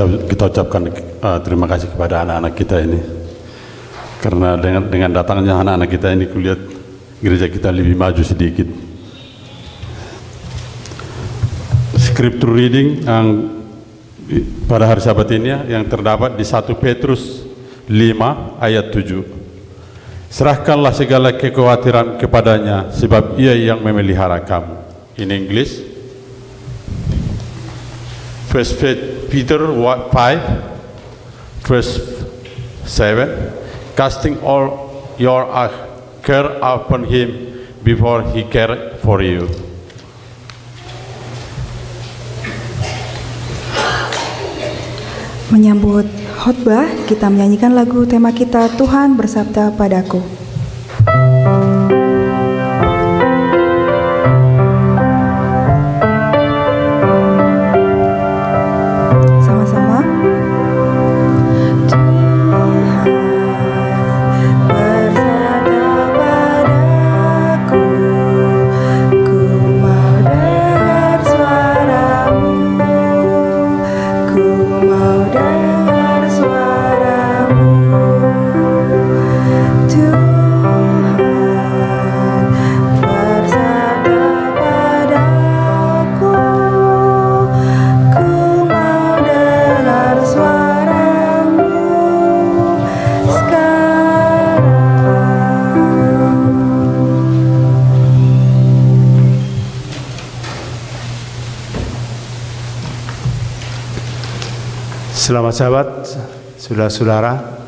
kita ucapkan terima kasih kepada anak-anak kita ini, karena dengan datangnya anak-anak kita ini kulihat gereja kita lebih maju sedikit. Scripture reading yang pada hari Sabat ini yang terdapat di 1 Petrus 5 ayat 7. Serahkanlah segala kekhawatiran kepadanya, sebab Ia yang memelihara kamu. In English, 1 Peter 5 verse 7, casting all your care upon Him, before He cared for you. Menyambut khotbah, kita menyanyikan lagu tema kita, Tuhan Bersabda Padaku. Selamat Sabat, saudara-saudara.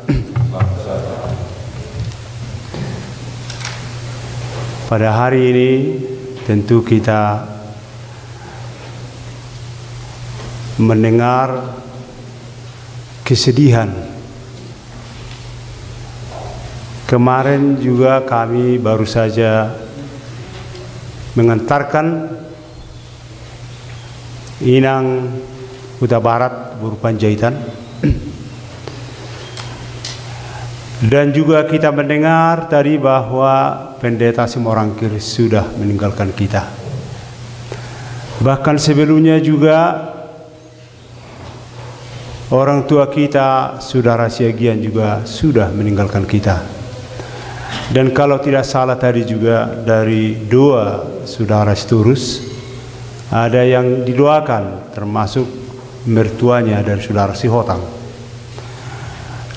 Pada hari ini tentu kita mendengar kesedihan. Kemarin juga kami baru saja mengantarkan inang Huta Barat berupa jahitan, dan juga kita mendengar tadi bahwa Pendeta Simorangkir sudah meninggalkan kita. Bahkan sebelumnya juga orang tua kita, Saudara Siagian juga sudah meninggalkan kita. Dan kalau tidak salah tadi juga dari doa Saudara Sitorus, ada yang didoakan termasuk mertuanya dari Saudara Sihotang.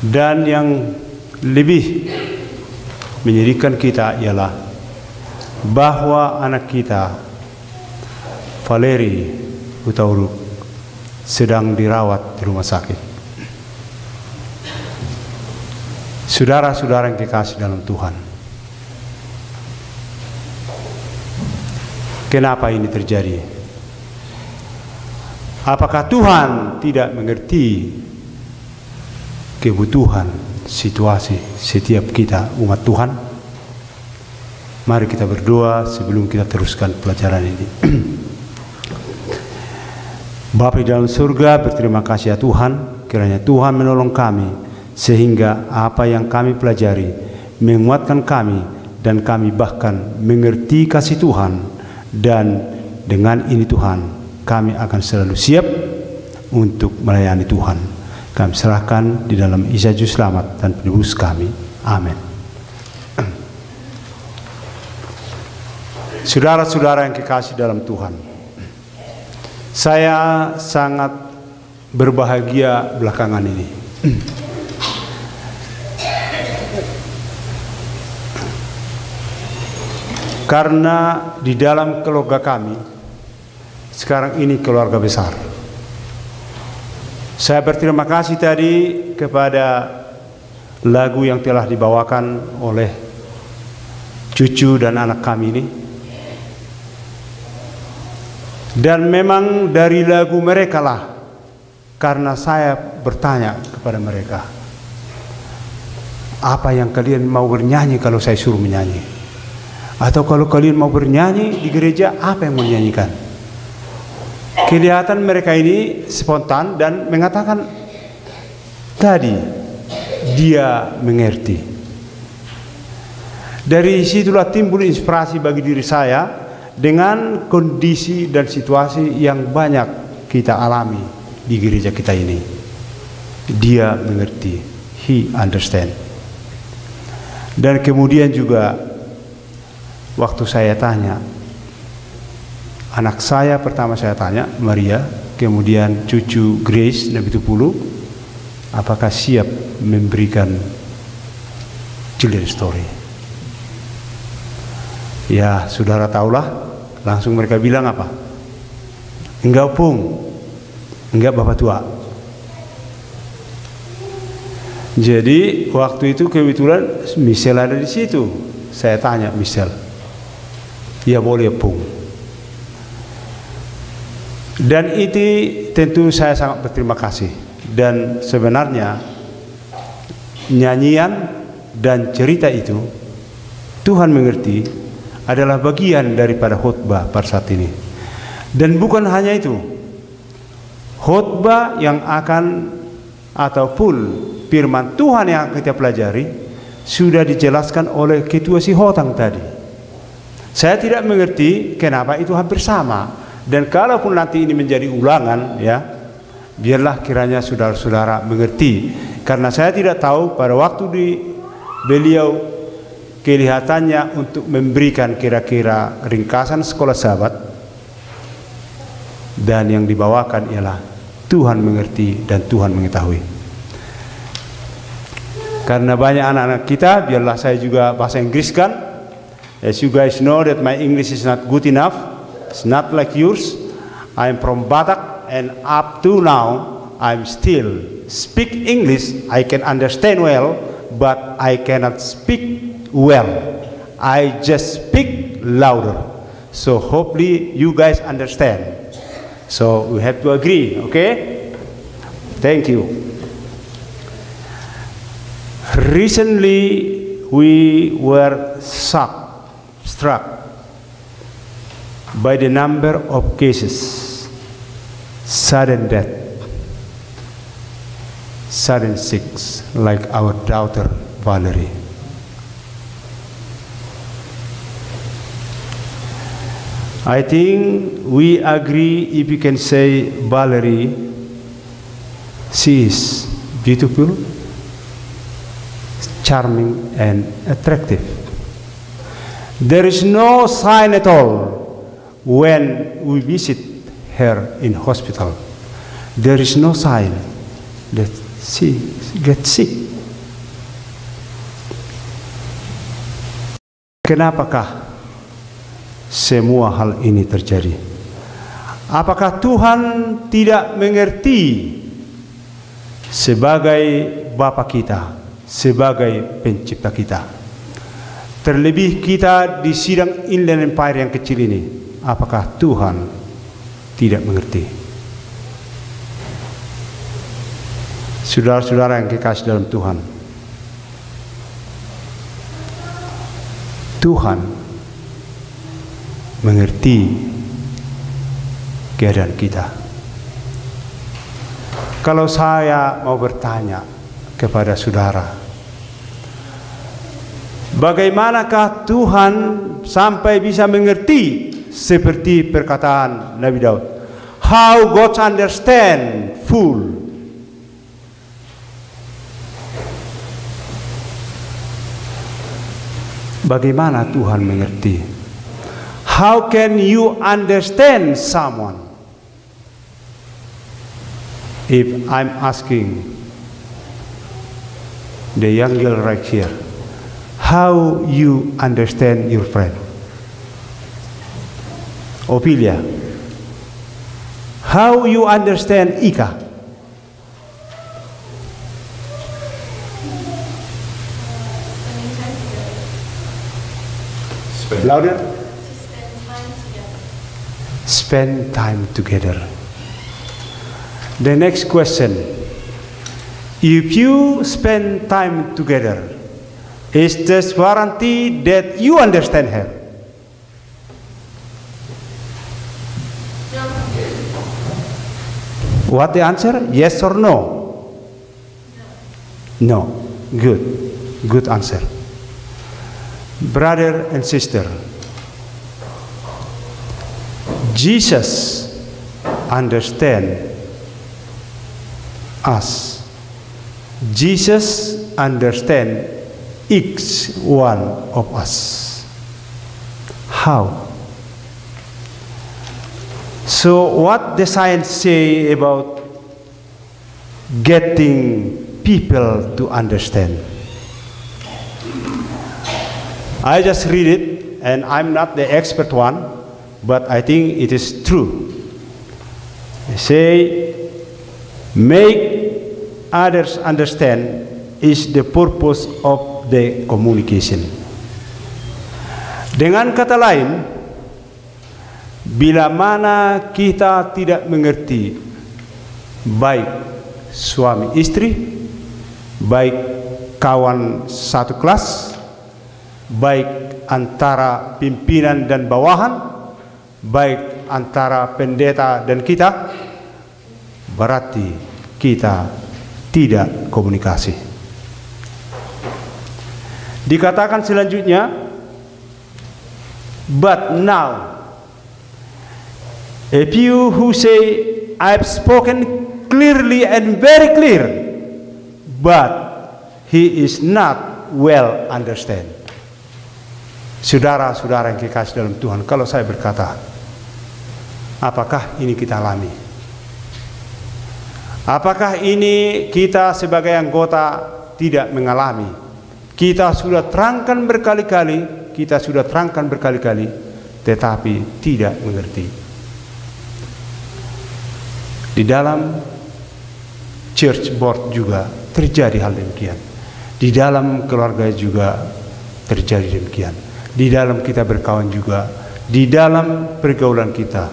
Dan yang lebih menyedihkan kita ialah bahwa anak kita Valeri Hutauruk sedang dirawat di rumah sakit. Saudara-saudara yang dikasih dalam Tuhan, kenapa ini terjadi? Apakah Tuhan tidak mengerti kebutuhan situasi setiap kita umat Tuhan? Mari kita berdoa sebelum kita teruskan pelajaran ini. Bapa di dalam surga, berterima kasih ya Tuhan, kiranya Tuhan menolong kami sehingga apa yang kami pelajari menguatkan kami dan kami bahkan mengerti kasih Tuhan, dan dengan ini Tuhan kami akan selalu siap untuk melayani Tuhan. Kami serahkan di dalam Isa Juru Selamat dan Penebus kami. Amin. Saudara-saudara yang kekasih dalam Tuhan, saya sangat berbahagia belakangan ini. Karena di dalam keluarga kami sekarang ini keluarga besar. Saya berterima kasih tadi kepada lagu yang telah dibawakan oleh cucu dan anak kami ini. Dan memang dari lagu mereka lah, karena saya bertanya kepada mereka, apa yang kalian mau bernyanyi kalau saya suruh menyanyi? Atau kalau kalian mau bernyanyi di gereja, apa yang mau nyanyikan? Kelihatan mereka ini spontan dan mengatakan tadi dia mengerti. Dari situlah timbul inspirasi bagi diri saya dengan kondisi dan situasi yang banyak kita alami di gereja kita ini. Dia mengerti. He understand. Dan kemudian juga waktu saya tanya, anak saya pertama saya tanya, Maria, kemudian cucu Grace, Nabi Tupulu, apakah siap memberikan children story? Ya, saudara tahulah, langsung mereka bilang apa? Enggak, Pung. Enggak, Bapak tua. Jadi waktu itu kebetulan Michelle ada di situ. Saya tanya Michelle, ya boleh, Pung. Dan itu tentu saya sangat berterima kasih. Dan sebenarnya nyanyian dan cerita itu Tuhan mengerti adalah bagian daripada khotbah pada saat ini. Dan bukan hanya itu, khotbah yang akan atau full firman Tuhan yang akan kita pelajari sudah dijelaskan oleh Ketua Sihotang tadi. Saya tidak mengerti kenapa itu hampir sama. Dan kalaupun nanti ini menjadi ulangan, ya, biarlah kiranya saudara-saudara mengerti. Karena saya tidak tahu pada waktu beliau kelihatannya untuk memberikan kira-kira ringkasan sekolah sahabat, dan yang dibawakan ialah Tuhan mengerti dan Tuhan mengetahui. Karena banyak anak-anak kita, biarlah saya juga bahasa Inggris kan. As you guys know that my English is not good enough. It's not like yours. I'm from Batak, and up to now I'm still speak English. I can understand well, but I cannot speak well. I just speak louder. So hopefully you guys understand. So we have to agree, okay? Thank you. Recently we were struck by the number of cases, sudden death, sudden sickness, like our daughter Valerie. I think we agree if we can say Valerie, she is beautiful, charming and attractive. There is no sign at all when we visit her in hospital. There is no sign that she gets sick. Kenapakah semua hal ini terjadi? Apakah Tuhan tidak mengerti sebagai Bapa kita, sebagai pencipta kita? Terlebih kita di sidang Inland Empire yang kecil ini, apakah Tuhan tidak mengerti? Saudara-saudara yang kekasih dalam Tuhan, Tuhan mengerti keadaan kita. Kalau saya mau bertanya kepada saudara, bagaimanakah Tuhan sampai bisa mengerti seperti perkataan Nabi Daud? How God understand full. Bagaimana Tuhan mengerti? How can you understand someone? If I'm asking the young girl right here, how you understand your friend? Ophelia, how you understand Ika? Louder. Spend time together. The next question, if you spend time together, is this guarantee that you understand her? What the answer? Yes or no? No. Good. Good answer. Brother and sister, Jesus understand us Jesus understands each one of us. How? So what the science say about getting people to understand? I just read it, and I'm not the expert one, but I think it is true. They say, make others understand is the purpose of the communication. Dengan kata lain, bila mana kita tidak mengerti, baik suami istri, baik kawan satu kelas, baik antara pimpinan dan bawahan, baik antara pendeta dan kita, berarti kita tidak komunikasi. Dikatakan selanjutnya, but now, if you who say, I've spoken clearly and very clear, but he is not well understand. Saudara-saudara yang kekasih dalam Tuhan, kalau saya berkata, apakah ini kita alami? Apakah ini kita sebagai anggota tidak mengalami? Kita sudah terangkan berkali-kali, tetapi tidak mengerti. Di dalam church board juga terjadi hal demikian. Di dalam keluarga juga terjadi demikian. Di dalam kita berkawan juga, di dalam pergaulan kita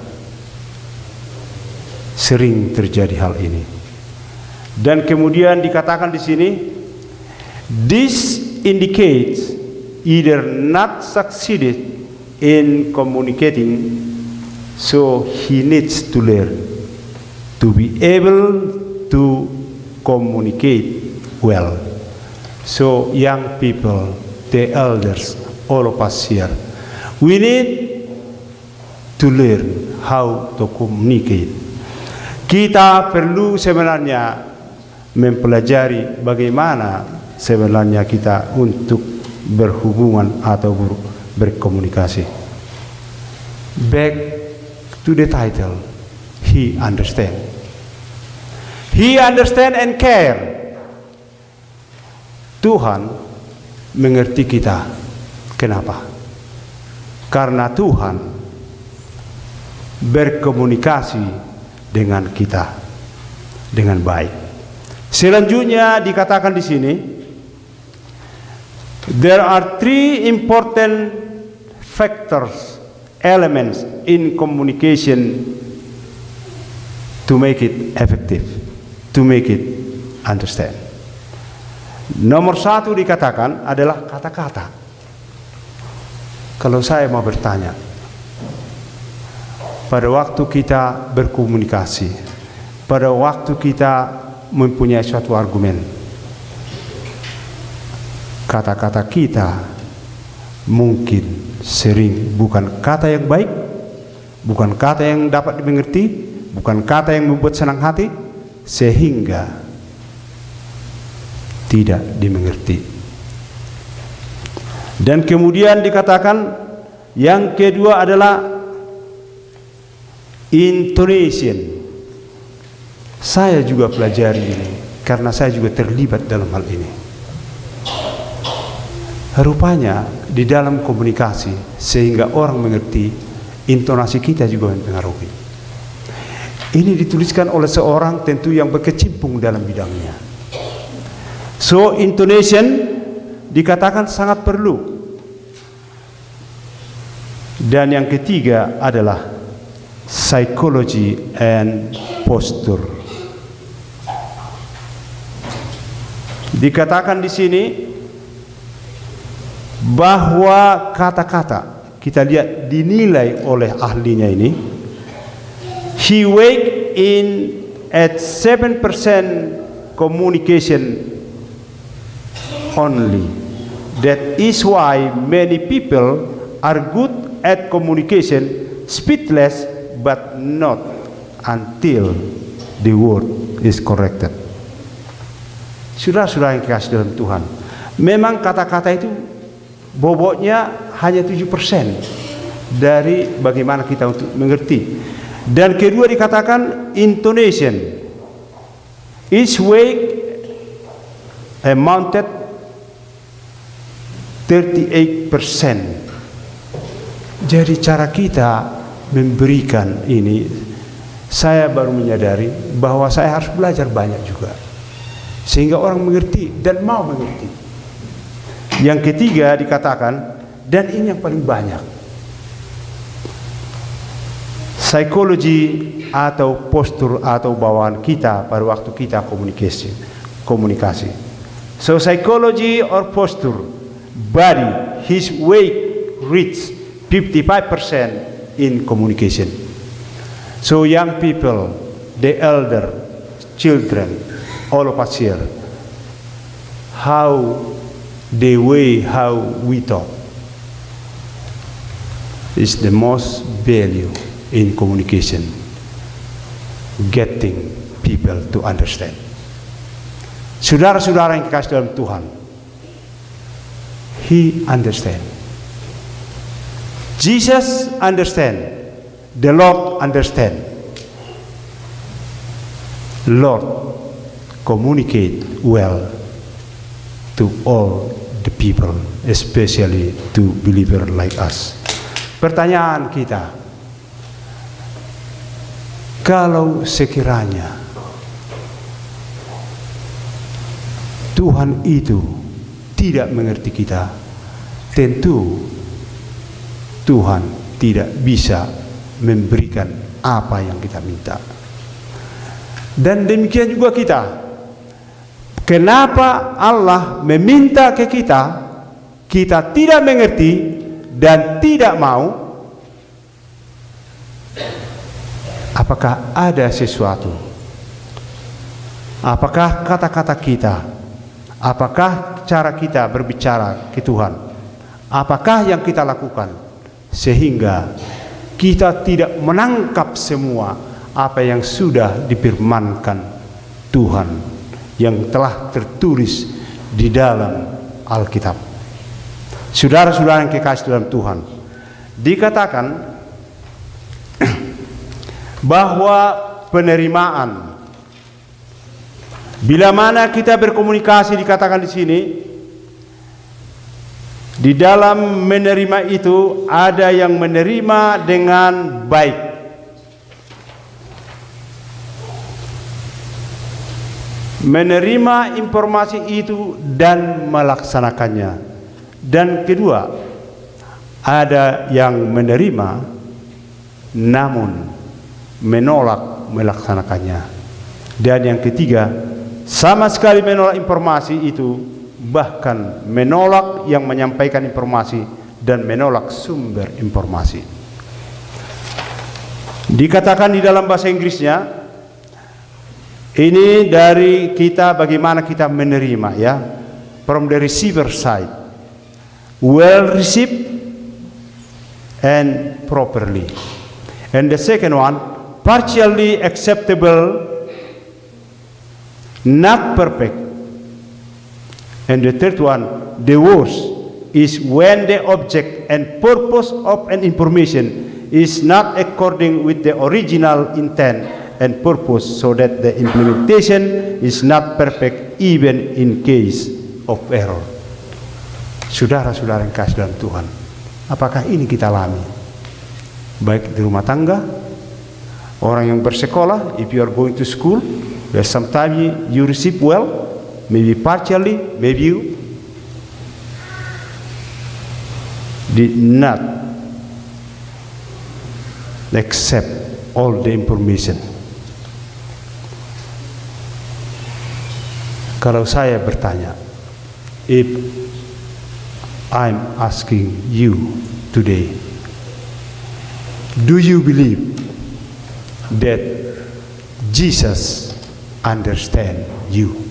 sering terjadi hal ini. Dan kemudian dikatakan di sini, this indicates either not succeeded in communicating, so he needs to learn to be able to communicate well. So young people, the elders, all of us here, we need to learn how to communicate. Kita perlu sebenarnya mempelajari bagaimana sebenarnya kita untuk berhubungan atau berkomunikasi. Back to the title, he understand. He understand and care. Tuhan mengerti kita. Kenapa? Karena Tuhan berkomunikasi dengan kita dengan baik. Selanjutnya dikatakan di sini, there are three important factors, elements in communication to make it effective, to make it understand. Nomor satu dikatakan adalah kata-kata. Kalau saya mau bertanya, pada waktu kita berkomunikasi, pada waktu kita mempunyai suatu argumen, kata-kata kita mungkin sering bukan kata yang baik, bukan kata yang dapat dimengerti, bukan kata yang membuat senang hati, sehingga tidak dimengerti. Dan kemudian dikatakan yang kedua adalah intonation. Saya juga pelajari ini karena saya juga terlibat dalam hal ini. Rupanya di dalam komunikasi sehingga orang mengerti, intonasi kita juga mempengaruhi. Ini dituliskan oleh seorang tentu yang berkecimpung dalam bidangnya. So intonation dikatakan sangat perlu. Dan yang ketiga adalah psychology and posture. Dikatakan di sini bahwa kata-kata, kita lihat dinilai oleh ahlinya ini, he weighed in at 7% communication only. That is why many people are good at communication, speechless, but not until the word is corrected. Saudara-saudara yang dikasihi dalam Tuhan, memang kata-kata itu bobotnya hanya 7% dari bagaimana kita untuk mengerti. Dan kedua dikatakan intonation. Each word amounted 38%. Jadi cara kita memberikan ini, saya baru menyadari bahwa saya harus belajar banyak juga, sehingga orang mengerti dan mau mengerti. Yang ketiga dikatakan, dan ini yang paling banyak, psikologi atau postur atau bawaan kita pada waktu kita komunikasi. So psychology or posture, body, his weight reach 55% in communication. So young people, the elder, children, all of us here, how we talk is the most value in communication, getting people to understand. Saudara-saudara yang dikasihi dalam Tuhan, he understand. Jesus understand. The Lord understand. Lord communicate well to all the people, especially to believer like us. Pertanyaan kita, kalau sekiranya Tuhan itu tidak mengerti kita, tentu Tuhan tidak bisa memberikan apa yang kita minta. Dan demikian juga kita. Kenapa Allah meminta ke kita, kita tidak mengerti dan tidak mau? Apakah ada sesuatu? Apakah kata-kata kita? Apakah cara kita berbicara ke Tuhan? Apakah yang kita lakukan sehingga kita tidak menangkap semua apa yang sudah difirmankan Tuhan yang telah tertulis di dalam Alkitab? Saudara-saudara yang kekasih dalam Tuhan, dikatakan bahwa penerimaan, bila mana kita berkomunikasi, dikatakan di sini, di dalam menerima itu ada yang menerima dengan baik. Menerima informasi itu dan melaksanakannya. Dan kedua, ada yang menerima namun menolak melaksanakannya. Dan yang ketiga, sama sekali menolak informasi itu, bahkan menolak yang menyampaikan informasi dan menolak sumber informasi. Dikatakan di dalam bahasa Inggrisnya, ini dari kita bagaimana kita menerima, ya, from the receiver side, well received and properly. And the second one, partially acceptable, not perfect. And the third one, the worst, is when the object and purpose of an information is not according with the original intent and purpose, so that the implementation is not perfect even in case of error. Saudara-saudara yang kasih dalam Tuhan, apakah ini kita alami? Baik di rumah tangga, orang yang bersekolah, if you are going to school, there's sometimes you receive well, maybe partially, maybe you did not accept all the information. Kalau saya bertanya, if I'm asking you today, do you believe that Jesus understands you?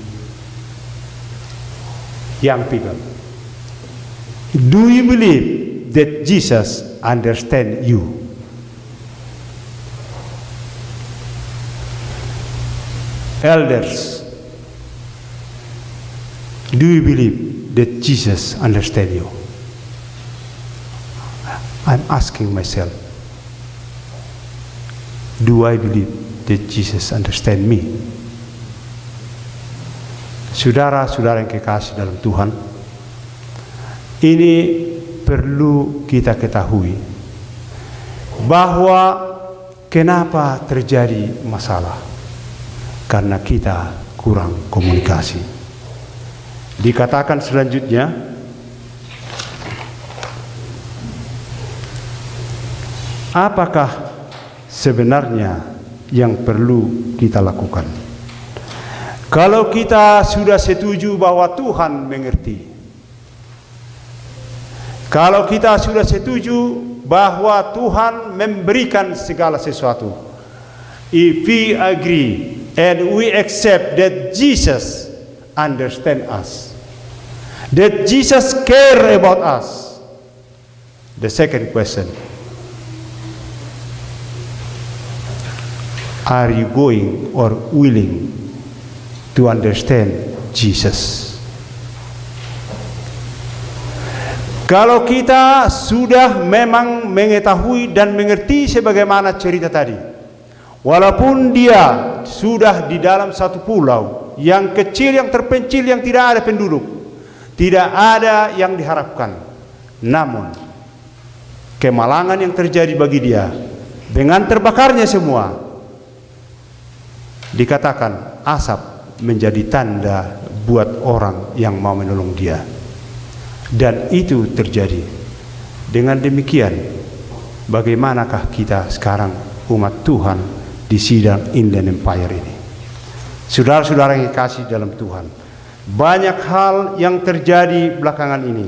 Young people, do you believe that Jesus understands you? Elders, Do you believe that Jesus understands you? I'm asking myself, do I believe that Jesus understands me? Saudara-saudara yang kekasih dalam Tuhan, ini perlu kita ketahui bahwa kenapa terjadi masalah? Karena kita kurang komunikasi. Dikatakan selanjutnya, apakah sebenarnya yang perlu kita lakukan? Kalau kita sudah setuju bahwa Tuhan mengerti, kalau kita sudah setuju bahwa Tuhan memberikan segala sesuatu, if we agree and we accept that Jesus understands us, that Jesus cares about us, the second question, are you going or willing to understand Jesus? Kalau kita sudah memang mengetahui dan mengerti sebagaimana cerita tadi, walaupun dia sudah di dalam satu pulau yang kecil, yang terpencil, yang tidak ada penduduk, tidak ada yang diharapkan, namun kemalangan yang terjadi bagi dia dengan terbakarnya semua, dikatakan asap menjadi tanda buat orang yang mau menolong dia. Dan itu terjadi. Dengan demikian, bagaimanakah kita sekarang umat Tuhan di sidang Inland Empire ini? Saudara-saudara yang dikasihi dalam Tuhan, banyak hal yang terjadi belakangan ini.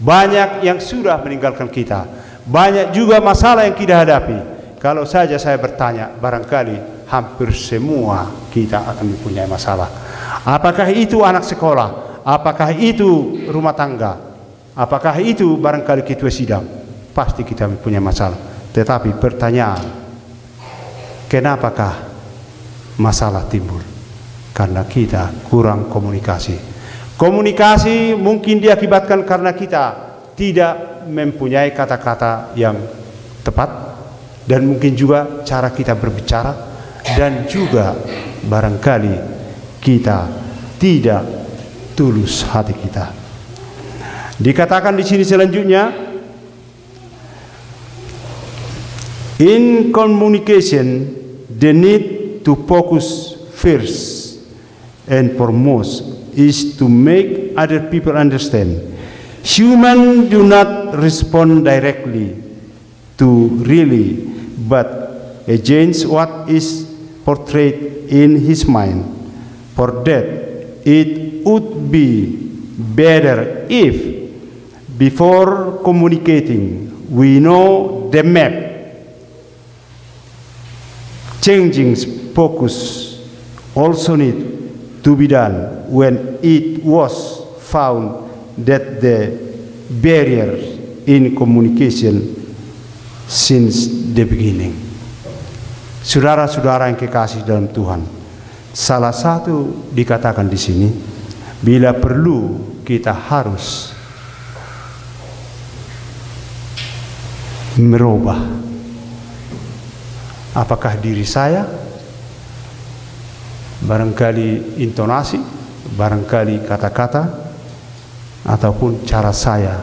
Banyak yang sudah meninggalkan kita. Banyak juga masalah yang kita hadapi. Kalau saja saya bertanya, barangkali hampir semua kita akan mempunyai masalah. Apakah itu anak sekolah? Apakah itu rumah tangga? Apakah itu barangkali ketua sidang? Pasti kita mempunyai masalah. Tetapi pertanyaan, kenapakah masalah timbul? Karena kita kurang komunikasi. Komunikasi mungkin diakibatkan karena kita tidak mempunyai kata-kata yang tepat, dan mungkin juga cara kita berbicara, dan juga barangkali kita tidak tulus hati kita. Dikatakan di sini selanjutnya, in communication the need to focus first and foremost is to make other people understand. Humans do not respond directly to really, but against what is portrayed in his mind. For that, it would be better if, before communicating, we know the map. Changing focus also need to be done when it was found that the barrier in communication since the beginning. Saudara-saudara yang kekasih dalam Tuhan, salah satu dikatakan di sini, bila perlu kita harus merubah. Apakah diri saya, barangkali intonasi, barangkali kata-kata, ataupun cara saya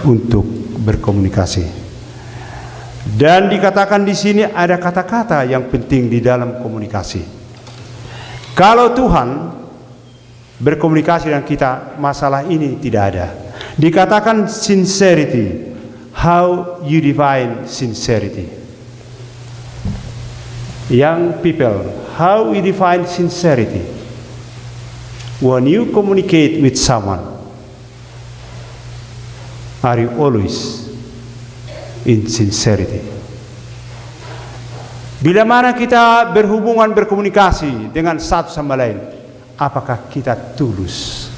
untuk berkomunikasi. Dan dikatakan di sini ada kata-kata yang penting di dalam komunikasi. Kalau Tuhan berkomunikasi dengan kita, masalah ini tidak ada. Dikatakan sincerity. How you define sincerity? Young people, how you define sincerity? When you communicate with someone, are you always in sincerity? Bila mana kita berhubungan, berkomunikasi dengan satu sama lain, apakah kita tulus?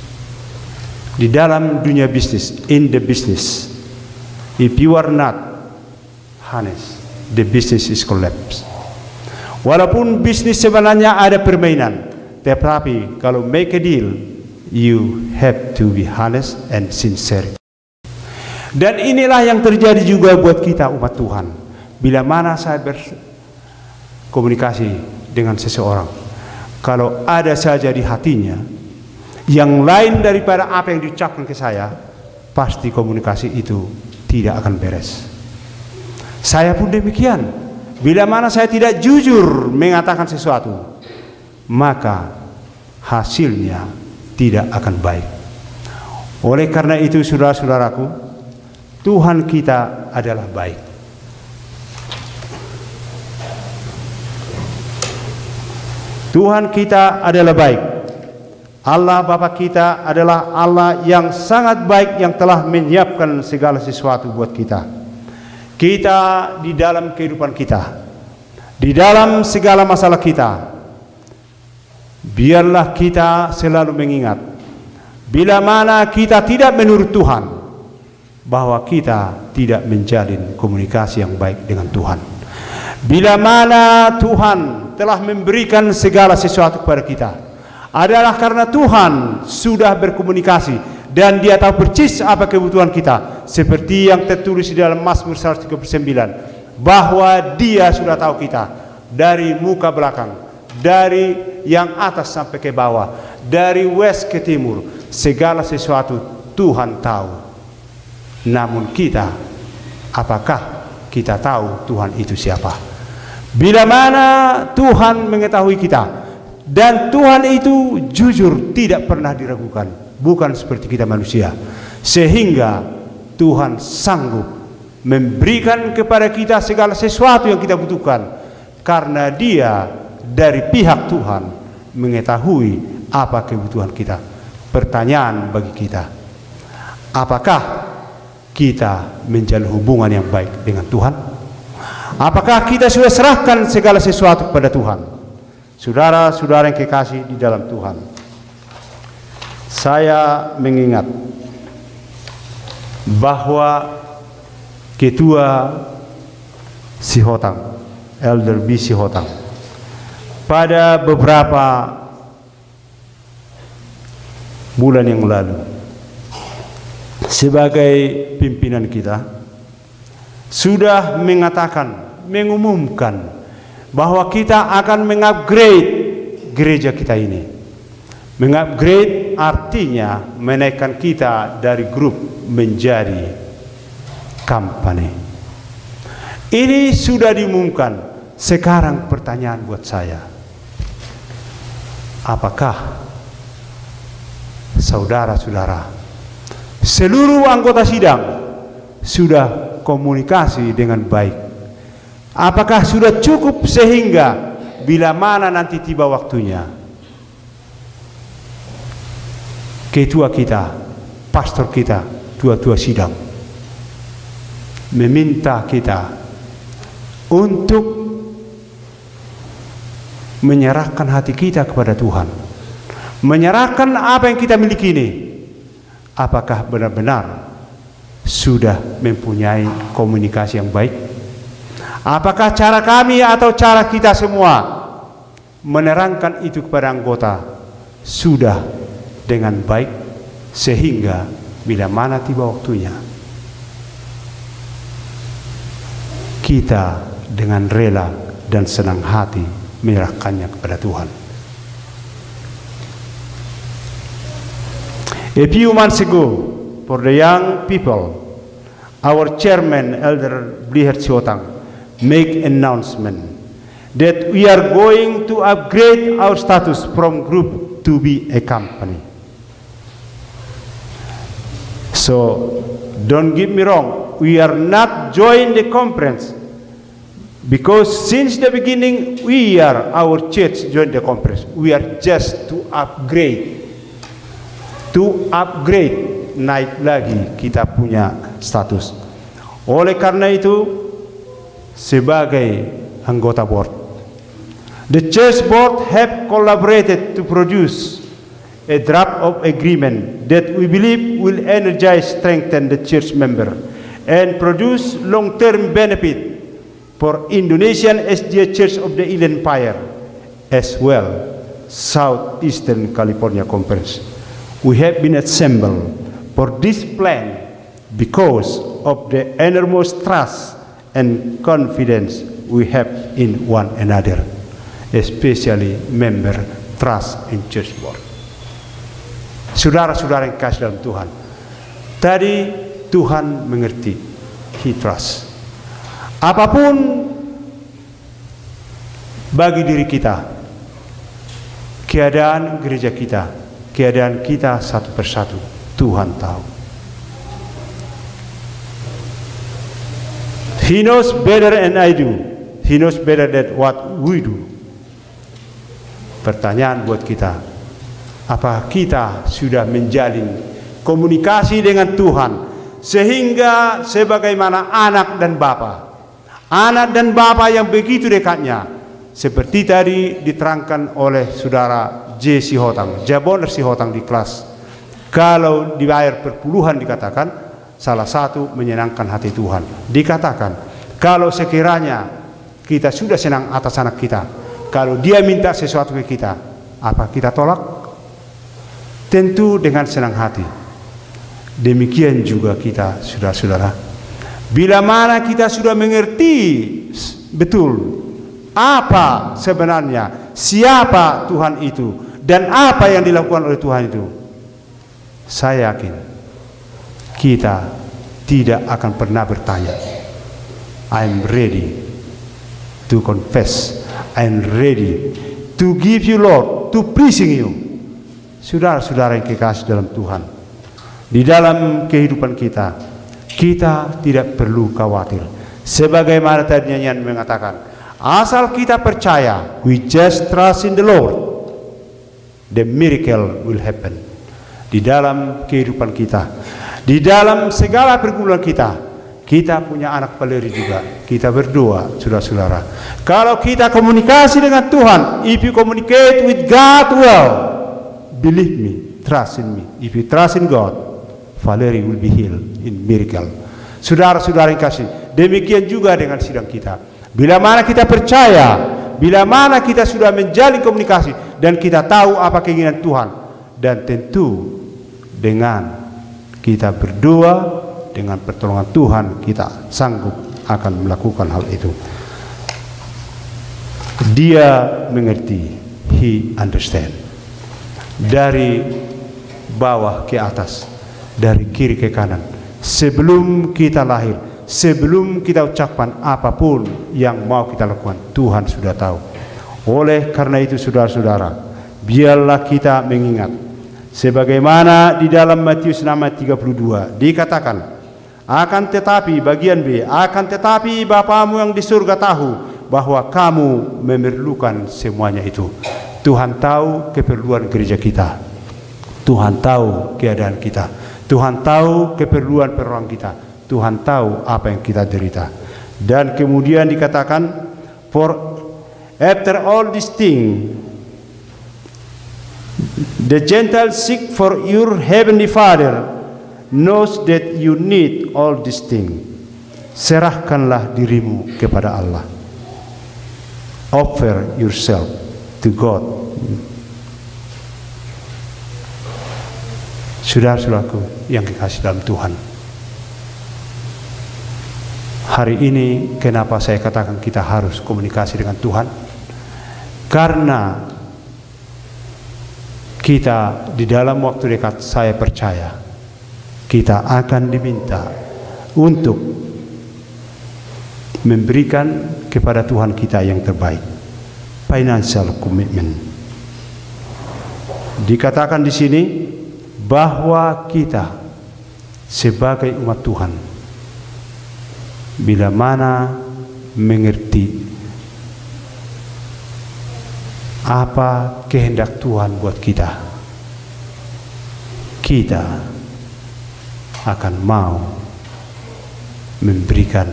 Di dalam dunia bisnis, in the business, if you are not honest, the business is collapse. Walaupun bisnis sebenarnya ada permainan, tetapi kalau make a deal, You have to be honest and sincere. Dan inilah yang terjadi juga buat kita umat Tuhan. Bila mana saya berkomunikasi dengan seseorang, kalau ada saja di hatinya yang lain daripada apa yang diucapkan ke saya, pasti komunikasi itu tidak akan beres. Saya pun demikian. Bila mana saya tidak jujur mengatakan sesuatu, maka hasilnya tidak akan baik. Oleh karena itu, saudara-saudaraku, Tuhan kita adalah baik. Tuhan kita adalah baik. Allah Bapa kita adalah Allah yang sangat baik, yang telah menyiapkan segala sesuatu buat kita. Kita di dalam kehidupan kita, di dalam segala masalah kita, biarlah kita selalu mengingat, bila mana kita tidak menurut Tuhan, bahwa kita tidak menjalin komunikasi yang baik dengan Tuhan. Bila mana Tuhan telah memberikan segala sesuatu kepada kita, adalah karena Tuhan sudah berkomunikasi dan Dia tahu persis apa kebutuhan kita, seperti yang tertulis di dalam Mazmur 139, bahwa Dia sudah tahu kita dari muka belakang, dari yang atas sampai ke bawah, dari west ke timur, segala sesuatu Tuhan tahu. Namun kita, apakah kita tahu Tuhan itu siapa? Bila mana Tuhan mengetahui kita, dan Tuhan itu jujur, tidak pernah diragukan, bukan seperti kita manusia, sehingga Tuhan sanggup memberikan kepada kita segala sesuatu yang kita butuhkan, karena Dia dari pihak Tuhan mengetahui apa kebutuhan kita. Pertanyaan bagi kita, apakah kita menjalin hubungan yang baik dengan Tuhan? Apakah kita sudah serahkan segala sesuatu kepada Tuhan? Saudara-saudara yang kekasih di dalam Tuhan, saya mengingat bahwa Ketua Sihotang, Elder B. Sihotang, pada beberapa bulan yang lalu, sebagai pimpinan kita, sudah mengumumkan bahwa kita akan mengupgrade gereja kita ini. Mengupgrade artinya menaikkan kita dari grup menjadi company. Ini sudah diumumkan. Sekarang pertanyaan buat saya, apakah saudara-saudara, seluruh anggota sidang sudah komunikasi dengan baik? Apakah sudah cukup sehingga bila mana nanti tiba waktunya, ketua kita, pastor kita, tua-tua sidang meminta kita untuk menyerahkan hati kita kepada Tuhan, menyerahkan apa yang kita miliki ini, apakah benar-benar sudah mempunyai komunikasi yang baik? Apakah cara kami atau cara kita semua menerangkan itu kepada anggota sudah dengan baik, sehingga bila mana tiba waktunya kita dengan rela dan senang hati menyerahkannya kepada Tuhan? A few months ago, for the young people, our chairman, Elder Bliher Sihotang, make announcement that we are going to upgrade our status from group to be a company. So don't get me wrong, we are not joining the conference, because since the beginning our church joined the conference. We are just to upgrade, naik lagi kita punya status. Oleh karena itu, sebagai anggota board, the church board have collaborated to produce a draft of agreement that we believe will energize, strengthen the church member, and produce long-term benefit for Indonesian SDA Church of the Inland Empire, as well Southeastern California Conference. We have been assembled for this plan because of the enormous trust and confidence we have in one another, especially member trust in church board. Saudara-saudara yang kasih dalam Tuhan, tadi Tuhan mengerti, He trust. Apapun bagi diri kita, keadaan gereja kita, keadaan kita satu persatu, Tuhan tahu. He knows better than I do. He knows better than what we do. Pertanyaan buat kita, apakah kita sudah menjalin komunikasi dengan Tuhan sehingga sebagaimana anak dan bapa yang begitu dekatnya, seperti tadi diterangkan oleh saudara J. Sihotang, Jaboner Sihotang di kelas, kalau dibayar perpuluhan dikatakan salah satu menyenangkan hati Tuhan. Dikatakan kalau sekiranya kita sudah senang atas anak kita, kalau dia minta sesuatu ke kita, apa kita tolak? Tentu dengan senang hati. Demikian juga kita, saudara-saudara, bila mana kita sudah mengerti betul apa sebenarnya, siapa Tuhan itu, dan apa yang dilakukan oleh Tuhan itu, saya yakin kita tidak akan pernah bertanya, I'm ready to confess, I'm ready to give you Lord, to pleasing you. Saudara-saudara yang kekasih dalam Tuhan, di dalam kehidupan kita, kita tidak perlu khawatir. Sebagaimana tadi nyanyian mengatakan, asal kita percaya, we just trust in the Lord, the miracle will happen. Di dalam kehidupan kita, di dalam segala pergumulan kita, kita punya anak peleri juga. Kita berdoa, saudara-saudara. Kalau kita komunikasi dengan Tuhan, if you communicate with God well, believe me, trust in me. If you trust in God, Valerie will be healed in miracle. Saudara-saudara yang kasih, demikian juga dengan sidang kita. Bila mana kita percaya, bila mana kita sudah menjalin komunikasi dan kita tahu apa keinginan Tuhan, dan tentu dengan kita berdoa, dengan pertolongan Tuhan, kita sanggup akan melakukan hal itu. Dia mengerti, He understand. Dari bawah ke atas, dari kiri ke kanan, sebelum kita lahir, sebelum kita ucapkan apapun yang mau kita lakukan, Tuhan sudah tahu. Oleh karena itu, saudara-saudara, biarlah kita mengingat, sebagaimana di dalam Matius 6:32 dikatakan, akan tetapi, bagian B, akan tetapi Bapamu yang di surga tahu bahwa kamu memerlukan semuanya itu. Tuhan tahu keperluan gereja kita, Tuhan tahu keadaan kita, Tuhan tahu keperluan perang kita, Tuhan tahu apa yang kita derita. Dan kemudian dikatakan, for after all these things the Gentiles seek for your heavenly Father knows that you need all these things. Serahkanlah dirimu kepada Allah. Offer yourself to God. Saudara-saudaraku yang dikasihi dalam Tuhan, hari ini kenapa saya katakan kita harus komunikasi dengan Tuhan? Karena kita di dalam waktu dekat, saya percaya kita akan diminta untuk memberikan kepada Tuhan kita yang terbaik, financial commitment. Dikatakan di sini bahwa kita sebagai umat Tuhan, bila mana mengerti apa kehendak Tuhan buat kita, kita akan mau memberikan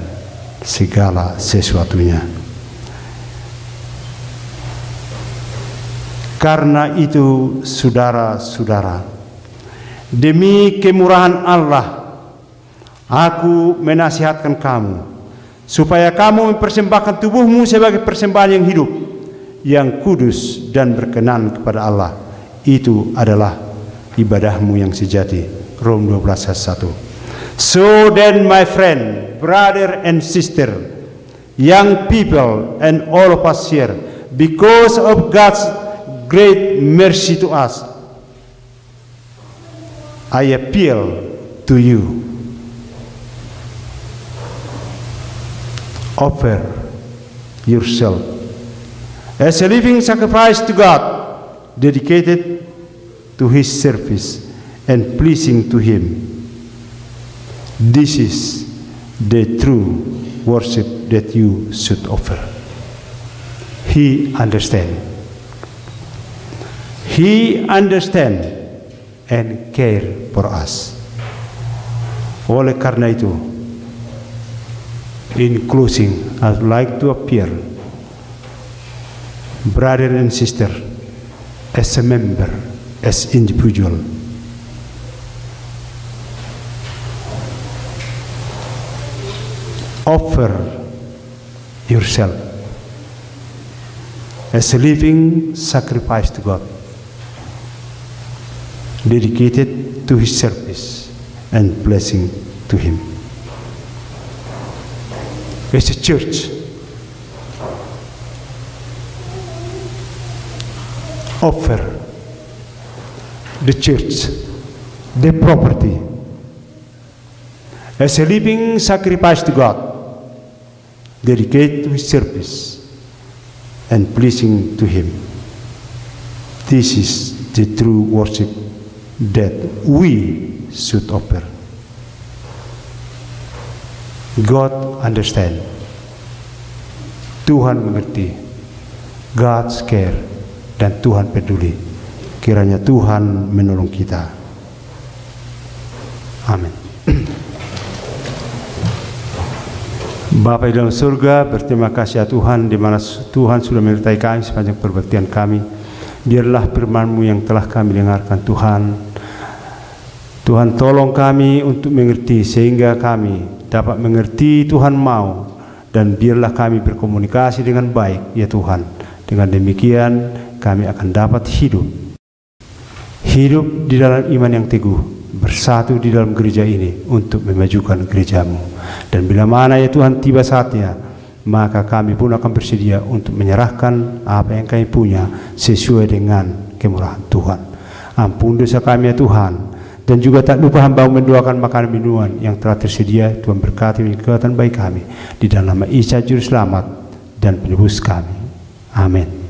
segala sesuatunya. Karena itu, saudara-saudara, demi kemurahan Allah, aku menasihatkan kamu supaya kamu mempersembahkan tubuhmu sebagai persembahan yang hidup, yang kudus dan berkenan kepada Allah. Itu adalah ibadahmu yang sejati. Rom 12 ayat 1. So then my friend, brother and sister, young people and all of us here, because of God's great mercy to us, I appeal to you. Offer yourself as a living sacrifice to God, dedicated to His service and pleasing to Him. This is the true worship that you should offer. He understands. He understands and care for us. Oleh karena itu, in closing, I'd like to appeal, brother and sister, as a member, as individual, offer yourself as a living sacrifice to God, dedicated to His service and blessing to Him. As a church, offer the church, the property, as a living sacrifice to God, dedicated to His service and pleasing to Him. This is the true worship that we should offer. God understand. Tuhan mengerti. God's care, dan Tuhan peduli. Kiranya Tuhan menolong kita. Amin. Bapa di dalam surga, berterima kasih ya Tuhan, di mana Tuhan sudah menyertai kami sepanjang perbaktian kami. Biarlah firman-Mu yang telah kami dengarkan Tuhan. Tuhan tolong kami untuk mengerti sehingga kami dapat mengerti Tuhan mau, dan biarlah kami berkomunikasi dengan baik ya Tuhan. Dengan demikian kami akan dapat hidup di dalam iman yang teguh, bersatu di dalam gereja ini untuk memajukan gereja-Mu. Dan bila mana ya Tuhan tiba saatnya, maka kami pun akan bersedia untuk menyerahkan apa yang kami punya sesuai dengan kemurahan Tuhan. Ampun dosa kami ya Tuhan. Dan juga tak lupa hamba mendoakan makanan minuman yang telah tersedia. Tuhan berkati kekuatan baik kami. Di dalam nama Isa Juru Selamat dan Penebus kami. Amin.